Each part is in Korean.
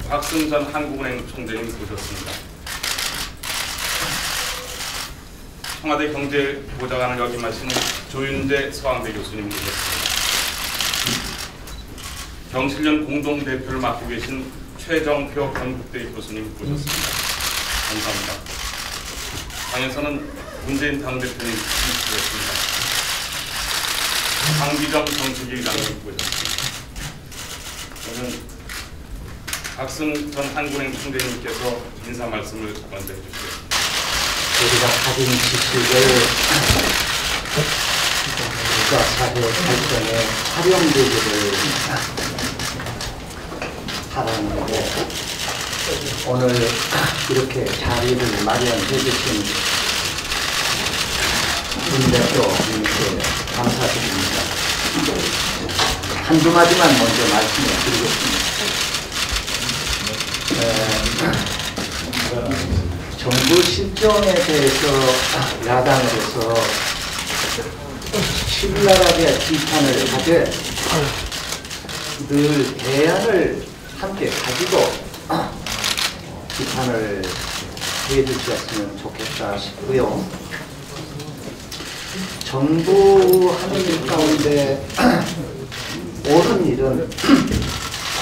박승전 한국은행 총재님 모셨습니다. 청와대 경제보좌관을 역임하신 조윤재 서강대 교수님 모셨습니다. 경실련 공동대표를 맡고 계신 최정표 건국대 교수님 모셨습니다. 감사합니다. 당에서는 문재인 당대표님 모셨습니다. 강기정 정책위의장님 모셨습니다. 저는 박승전 한국은행 총재님께서 인사 말씀을 먼저 해주시겠습니다. 우리가 가진 지식을 국가사회 발전에 활용되기를 바라는데 오늘 이렇게 자리를 마련해 주신 문 대표님께 감사드립니다. 한두 마디만 먼저 말씀을 드리겠습니다. 정부 실정에 대해서 야당으로서 신랄하게 비판을 하되 늘 대안을 함께 가지고 비판을 해주셨으면 좋겠다 싶고요. 정부 하는 일 가운데 옳은 일은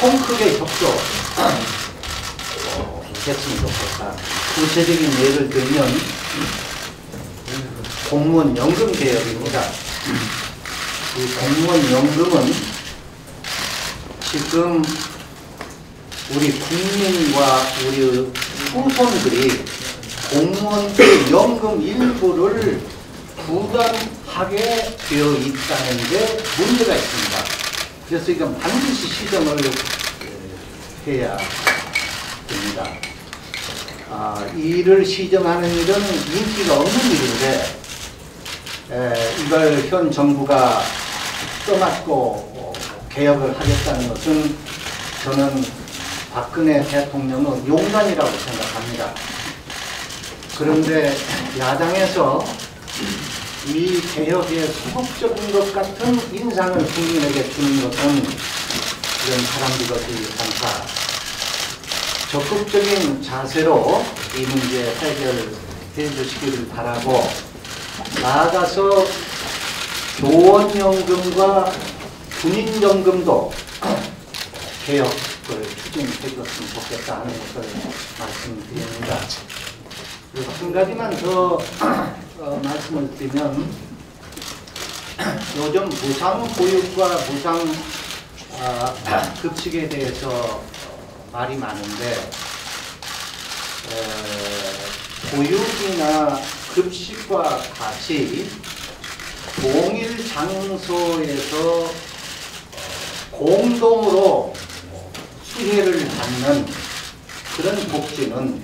통 크게 협조 했으면 좋겠다. 구체적인 예를 들면 공무원 연금 개혁입니다. 이 공무원 연금은 지금 우리 국민과 우리 후손들이 공무원들 연금 일부를 부담하게 되어 있다는 게 문제가 있습니다. 그래서 이건 반드시 시정을 해야 됩니다. 이를 시정하는 일은 인기가 없는 일인데 이걸 현 정부가 떠맡고 개혁을 하겠다는 것은 저는 박근혜 대통령의 용단이라고 생각합니다. 그런데 야당에서 이 개혁에 소극적인 것 같은 인상을 국민에게 주는 것은 이런 바람비 것이 않다. 적극적인 자세로 이 문제 해결해 주시기를 바라고, 나아가서 교원연금과 군인연금도 개혁을 추진해 줬으면 좋겠다 하는 것을 말씀드립니다. 그리고 한 가지만 더 말씀을 드리면, 요즘 무상보육과 무상급식에 대해서 말이 많은데, 보육이나 급식과 같이 동일 장소에서 공동으로 수혜를 받는 그런 복지는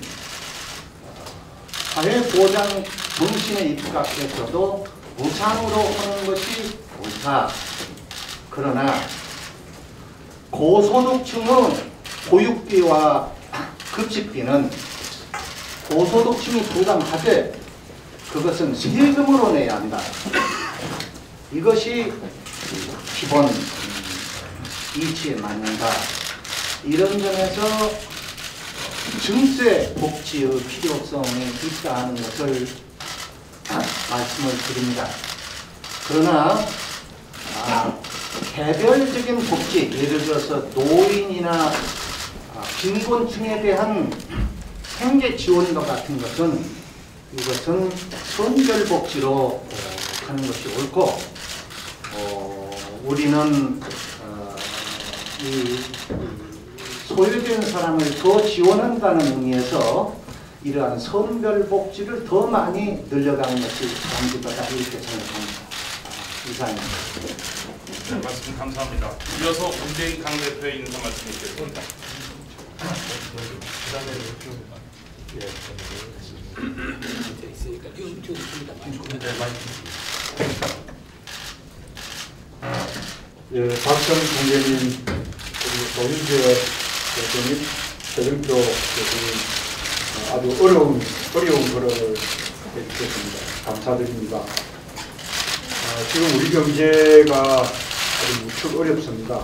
사회보장 정신에 입각해서도 무상으로 하는 것이 옳다. 그러나 고소득층은 보육비와 급식비는 고소득층이 부담하되 그것은 세금으로 내야 한다. 이것이 기본 이치에 맞는다. 이런 점에서 증세 복지의 필요성이 있다 하는 것을 말씀을 드립니다. 그러나 개별적인 복지, 예를 들어서 노인이나 빈곤층에 대한 생계 지원과 같은 것은 이것은 선별복지로 하는 것이 옳고, 우리는 이 소외된 사람을 더 지원한다는 의미에서 이러한 선별복지를 더 많이 늘려가는 것이 남기보다 이렇게 생각합니다. 이상입니다. 네, 말씀 감사합니다. 이어서 문재인 당대표의 인사 말씀 있겠습니다. 박정 총재님, 노윤재 교수님, 최정표 교수님, 아주 어려운 걸음을 해주셨습니다. 감사드립니다. 지금 우리 경제가 아주 무척 어렵습니다.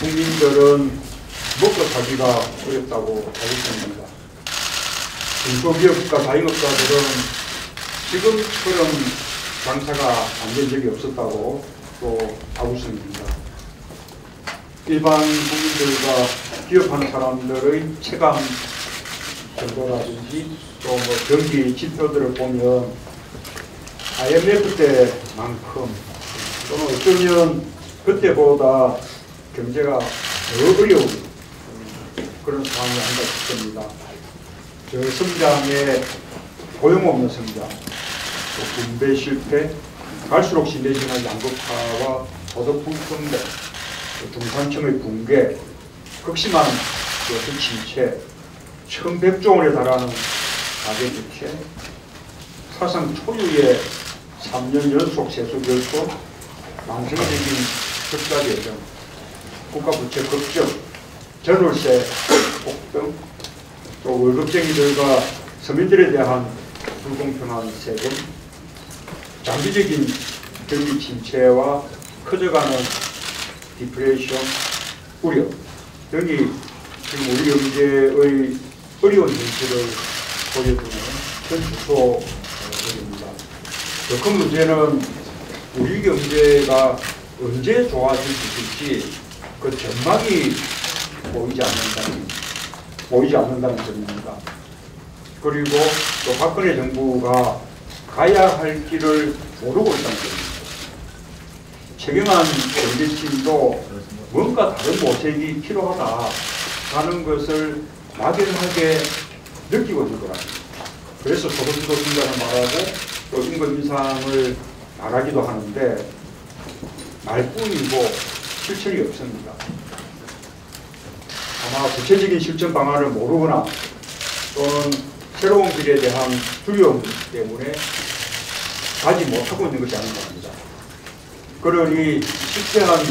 국민들은 먹고 살기가 어렵다고 하고 있습니다. 중소기업과 자영업자들은 지금처럼 장사가 안 된 적이 없었다고 또 하고 있습니다. 일반 국민들과 기업하는 사람들의 체감 정도라든지 또 뭐 경기 지표들을 보면 IMF 때만큼 또는 어쩌면 그때보다 경제가 더 어려운 그런 상황이 아닌가 싶습니다. 저 성장에 고용없는 성장, 또 분배 실패, 갈수록 심해지는 양극화와 소득 불평등, 중산층의 붕괴, 극심한 여성 침체, 1100조 원에 달하는 가계 부채, 사상 초유의 3년 연속 세수 결손, 만성적인 적자 예정, 국가 부채 급증, 전월세 폭등, 또 월급쟁이들과 서민들에 대한 불공평한 세금, 장기적인 경기 침체와 커져가는 디프레이션 우려 등이 지금 우리 경제의 어려운 현실을 보여주는 현 주소입니다. 더 큰 문제는 우리 경제가 언제 좋아질 수 있을지 그 전망이 보이지 않는다는 점입니다. 그리고 또 박근혜 정부가 가야 할 길을 모르고 있다는 점입니다. 최경환 경제팀도 뭔가 다른 모색이 필요하다라는 것을 막연하게 느끼고 있는 것 같습니다. 그래서 소득주도 증가를 말하고 또 임금 인상을 말하기도 하는데 말뿐이고 실천이 없습니다. 아마 구체적인 실천 방안을 모르거나 또는 새로운 길에 대한 두려움 때문에 가지 못하고 있는 것이 아닌가 합니다. 그러니 실패한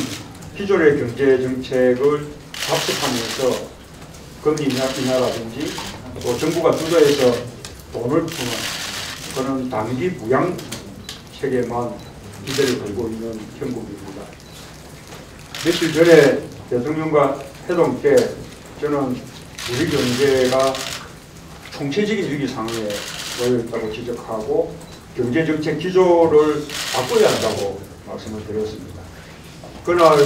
기존의 경제 정책을 답습하면서 금리 인하라든지 또 정부가 주도해서 돈을 푸는 그런 단기 부양 체계만 기대를 걸고 있는 형국입니다. 며칠 전에 대통령과 회동 때 저는 우리 경제가 총체적인 위기 상황에 놓여 있다고 지적하고 경제정책 기조를 바꿔야 한다고 말씀을 드렸습니다. 그날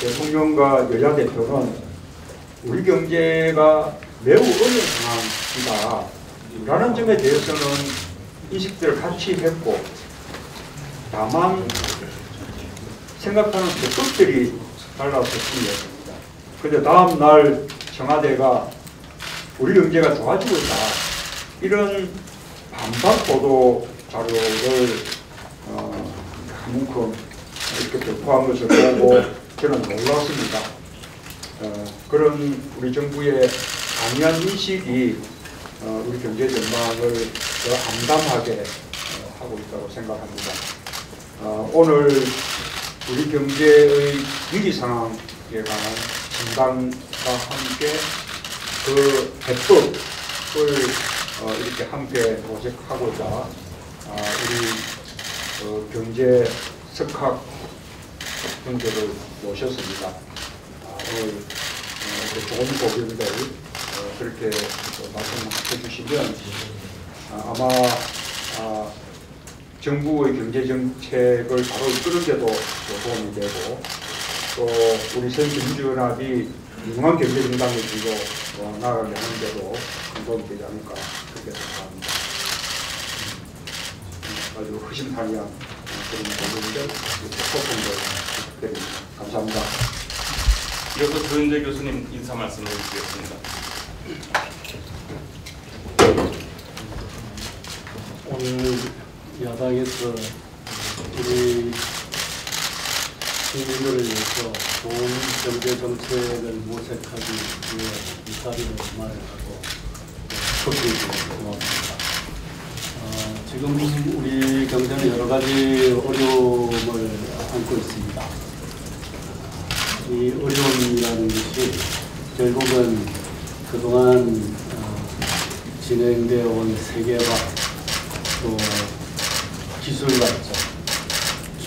대통령과 여야 대표는 우리 경제가 매우 어려운 상황이다 라는 점에 대해서는 인식들을 같이 했고 다만 생각하는 대법들이 달라서 뿐이었습니다. 그런데 다음 날 청와대가 우리 경제가 좋아지고 있다 이런 반박 보도 자료를 한 문큼 이렇게 배포한 것을 보고 저는 놀랐습니다. 그런 우리 정부의 강한 인식이 우리 경제 전망을 더 암담하게 하고 있다고 생각합니다. 오늘 우리 경제의 위기 상황에 관한 진단과 함께 그 해법을 이렇게 함께 모색하고자 우리 경제 석학 분들을 모셨습니다. 오늘 좋은 고객들 그렇게 말씀해 주시면 아마 정부의 경제 정책을 바로 이끄는 데도 도움이 되고 또 우리 새정치민주연합이 유능한 경제 정당의 길로 나아가게 하는 데도 큰 도움이 되지 않을까 그렇게 생각합니다. 아주 허심탄회한 그런 고객들 소통을 드립니다. 감사합니다. 이어서 조현재 교수님 인사 말씀을 해주시겠습니다. 오늘 야당에서 우리 국민들을 위해서 좋은 경제 정책을 모색하기 위해 이 자리를 마련하고 초대해 주셔서 고맙습니다. 지금 우리 경제는 여러 가지 어려움을 안고 있습니다. 이 어려움이라는 것이 결국은 그동안 진행되어 온 세계화 또 기술 발전,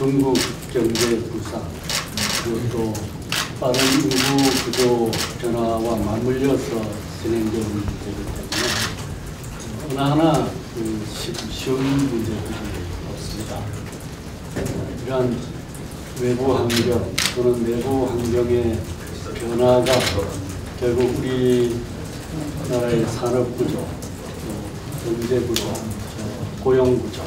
중국 경제 부상, 그리고 또 빠른 인구 구조 변화와 맞물려서 진행되는 문제이기 때문에 하나하나 쉬운 문제들이 없습니다. 이러한 외부 환경 또는 내부 환경의 변화가 결국 우리나라의 산업 구조, 경제 구조, 고용 구조,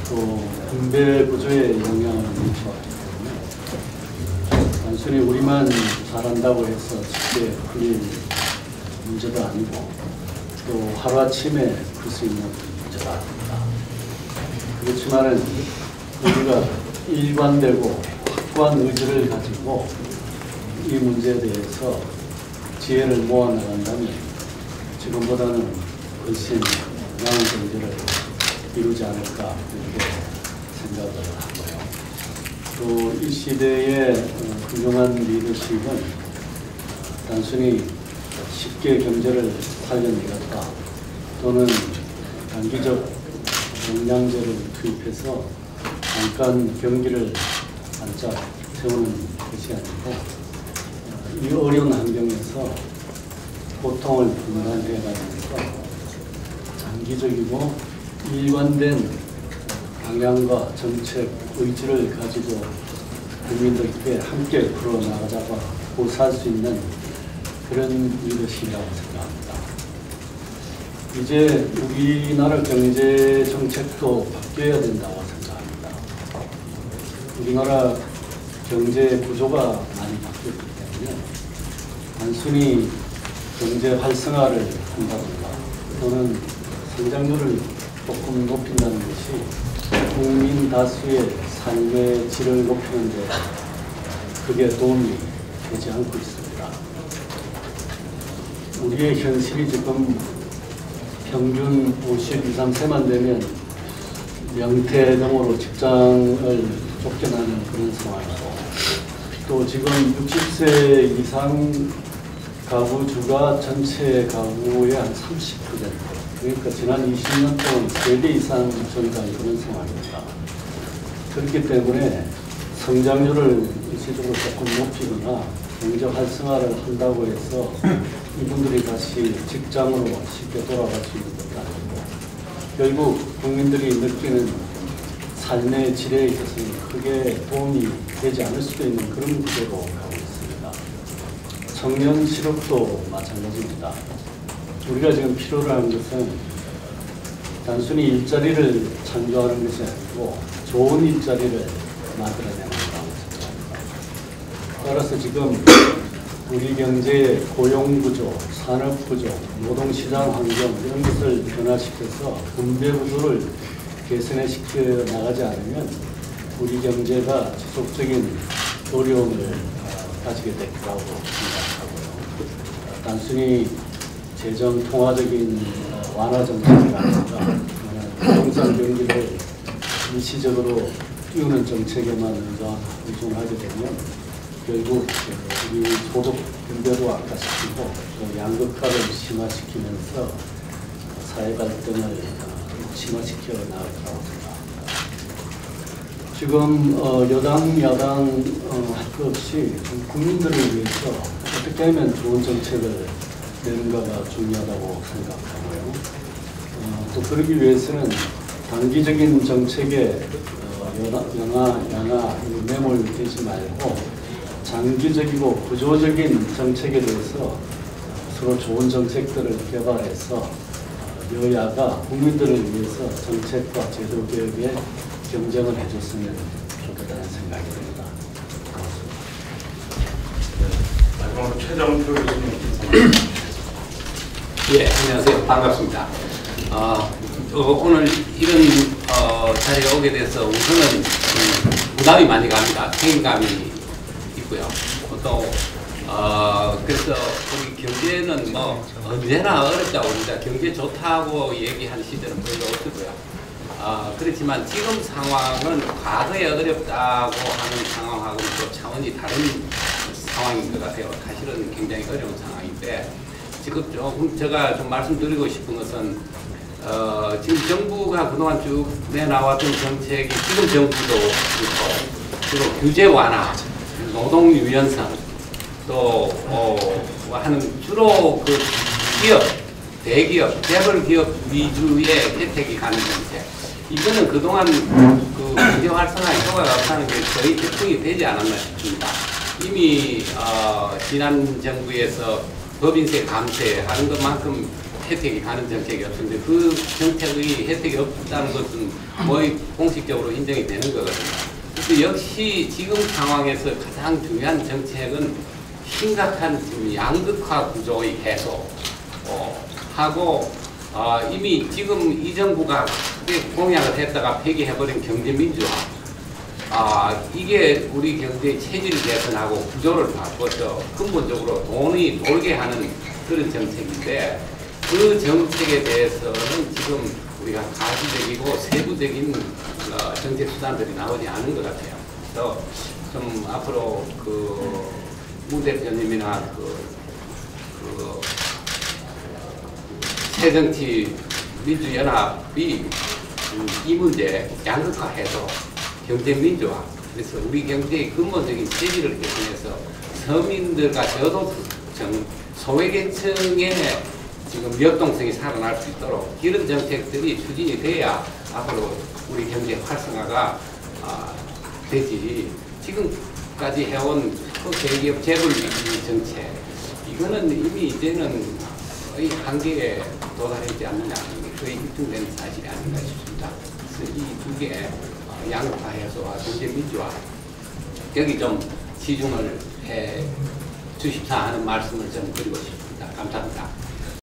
또 분배 구조에 영향을 미쳐왔기 때문에 단순히 우리만 잘한다고 해서 쉽게 풀릴 문제도 아니고 또 하루아침에 풀 수 있는 문제도 아닙니다. 그렇지만은 우리가 일관되고 확고한 의지를 가지고 이 문제에 대해서 지혜를 모아나간다면 지금보다는 훨씬 나은 경제를 이루지 않을까 이렇게 생각을 하고요. 또 이 시대의 훌륭한 리더십은 단순히 쉽게 경제를 살려내겠다 또는 단기적 영양제를 투입해서 잠깐 경기를 반짝 세우는 것이 아니고 이 어려운 환경에서 고통을 분산해가면서 장기적이고 일관된 방향과 정책, 의지를 가지고 국민들께 함께 풀어나가자고 살 수 있는 그런 리더십이라고 생각합니다. 이제 우리나라 경제 정책도 바뀌어야 된다고 생각합니다. 우리나라 경제 구조가 많이 바뀌었기 때문에 단순히 경제 활성화를 한다든가 또는 성장률을 조금 높인다는 것이 국민 다수의 삶의 질을 높이는 데 그게 도움이 되지 않고 있습니다. 우리의 현실이 지금 평균 52, 3세만 되면 명퇴 등으로 직장을 쫓겨나는 그런 상황이고 또 지금 60세 이상 가구주가 전체 가구의 한 30%, 그러니까 지난 20년 동안 3배 이상 증가한 그런 상황입니다. 그렇기 때문에 성장률을 일시적으로 조금 높이거나 경제 활성화를 한다고 해서 이분들이 다시 직장으로 쉽게 돌아갈 수 있는 것도 아니고 결국 국민들이 느끼는 삶의 질에 있어서는 크게 도움이 되지 않을 수도 있는 그런 구조로 가고 있습니다. 청년 실업도 마찬가지입니다. 우리가 지금 필요로 하는 것은 단순히 일자리를 창조하는 것이 아니고 좋은 일자리를 만들어내는 거라고 생각합니다. 따라서 지금 우리 경제의 고용구조, 산업구조, 노동시장 환경 이런 것을 변화시켜서 분배구조를 개선시켜 나가지 않으면 우리 경제가 지속적인 어려움을 가지게 될 거라고 생각하고요. 단순히 재정 통화적인 완화 정책이라든가 부동산 경기를 일시적으로 띄우는 정책에만 의존하게 되면 결국 우리 소득 분배도 악화시키고 또 양극화를 심화시키면서 사회 갈등을 심화시켜 나갈 거라고 생각합니다. 지금 여당, 야당 할 것 없이 국민들을 위해서 어떻게 하면 좋은 정책을 내는가가 중요하다고 생각하고요. 또 그러기 위해서는 단기적인 정책에 양아 매몰되지 말고 장기적이고 구조적인 정책에 대해서 서로 좋은 정책들을 개발해서 여야가 국민들을 위해서 정책과 제도 개혁에 경쟁을 해줬으면 좋겠다는 생각이 듭니다. 마지막으로 최정표 교수님. 예, 안녕하세요. 반갑습니다. 오늘 이런 자리에 오게 돼서 우선은 부담이 많이 갑니다. 책임감이 있고요. 또 그래서 우리 경제는 뭐 언제나 어렵다고 합니다. 경제 좋다고 얘기하는 시대는 별로 없고요. 그렇지만 지금 상황은 과거에 어렵다고 하는 상황하고는 또 차원이 다른 상황인 것 같아요. 사실은 굉장히 어려운 상황인데 지금 조금 제가 좀 말씀드리고 싶은 것은 지금 정부가 그동안 쭉 내나왔던 정책이 지금 정부도 그렇고 주로 규제 완화, 노동 유연성 또 하는 주로 그 기업, 대기업, 재벌 기업 위주의 혜택이 가는 정책. 이거는 그동안 그 경제 활성화에 효과가 없다는 게 거의 집중이 되지 않았나 싶습니다. 이미 지난 정부에서 법인세 감세하는 것만큼 혜택이 가는 정책이 없는데 그 정책의 혜택이 없다는 것은 거의 공식적으로 인정이 되는 거거든요. 그래서 역시 지금 상황에서 가장 중요한 정책은 심각한 지금 양극화 구조의 해소 하고 이미 지금 이 정부가 크게 공약을 했다가 폐기해버린 경제민주화 이게 우리 경제의 체질을 개선하고 구조를 바꿔서 근본적으로 돈이 돌게 하는 그런 정책인데 그 정책에 대해서는 지금 우리가 가시적이고 세부적인 정책 수단들이 나오지 않은 것 같아요. 그래서 좀 앞으로 문 대표님이나 새정치 민주연합이 이 문제 양극화 해소, 경제 민주화, 그래서 우리 경제의 근본적인 체질을 개선해서 서민들과 저소득층, 소외계층의 지금 역동성이 살아날 수 있도록 이런 정책들이 추진이 돼야 앞으로 우리 경제 활성화가 되지. 지금까지 해온 대기업 재벌 위기 정책 이거는 이미 이제는 거의 한계에 도달하지 않느냐 거의 입증된 사실이 아닌가 싶습니다. 그래서 이 두 개 양극화 해소와 경제 민주화 여기 좀 치중을 해 주십사 하는 말씀을 좀 드리고 싶습니다. 감사합니다.